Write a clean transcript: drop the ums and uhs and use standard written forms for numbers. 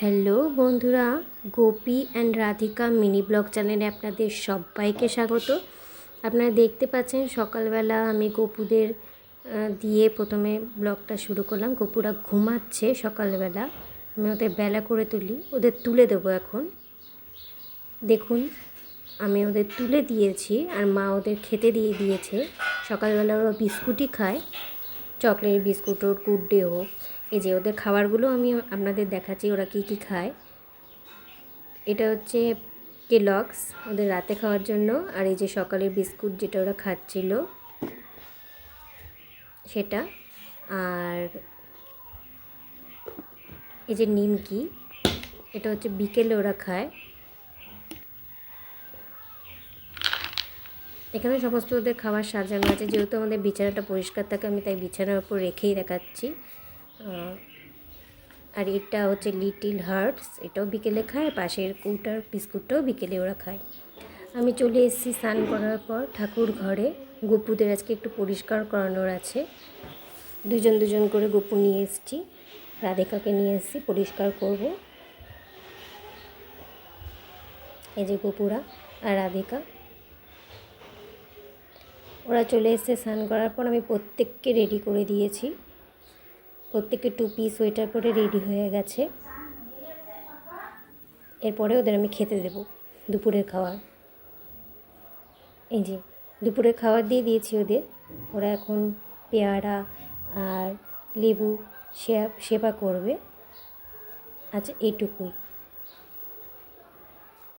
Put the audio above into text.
Hello বন্ধুরা, Gopi and Radhika mini blog চ্যানেলে আপনাদের সবাইকে স্বাগত। আপনারা দেখতে পাচ্ছেন সকালবেলা আমি গপুদের দিয়ে প্রথমে ব্লগটা শুরু করলাম। গপুরা ঘুমাচ্ছে সকালবেলা, আমি ওদের বেলা করে ওদের তুলে দেবো এখন। দেখুন, আমি ওদের তুলে দিয়েছি আর মা ওদের খেতে দিয়ে দিয়েছে। সকালবেলা ওরা বিস্কুটই খায়, চকলেট বিস্কুট হোক, গুড ডে হোক। এই যে ওদের খাবারগুলো আমি আপনাদের দেখাচ্ছি ওরা কী কী খায়। এটা হচ্ছে কেলগস ওদের রাতে খাওয়ার জন্য, আর এই যে সকালের বিস্কুট যেটা ওরা খাচ্ছিল সেটা, আর এই যে নিমকি, এটা হচ্ছে বিকেলে ওরা খায়। এখানে সমস্ত ওদের খাবার সাজানো আছে। যেহেতু আমাদের বিছানাটা পরিষ্কার থাকে, আমি তাই বিছানার উপর রেখেই দেখাচ্ছি। আর এটা হচ্ছে লিটিল হার্টস, এটাও বিকেলে খায়। পাশের কৌটার বিস্কুটটাও বিকেলে ওরা খায়। আমি চলে এসেছি স্নান করার পর ঠাকুর ঘরে। গপুদের আজকে একটু পরিষ্কার করানোর আছে। দুজন দুজন করে গপু নিয়ে এসেছি, রাধিকাকে নিয়ে এসেছি, পরিষ্কার করব। এই যে গপুরা আর রাধিকা, ওরা চলে এসেছে স্নান করার পর। আমি প্রত্যেককে রেডি করে দিয়েছি, প্রত্যেককে টুপি সোয়েটার পরে রেডি হয়ে গেছে। এরপরে ওদের আমি খেতে দেব দুপুরের খাবার। এই যে দুপুরের খাবার দিয়ে দিয়েছি ওদের। ওরা এখন পেয়ারা আর লেবু সেবা করবে। আচ্ছা, এইটুকুই।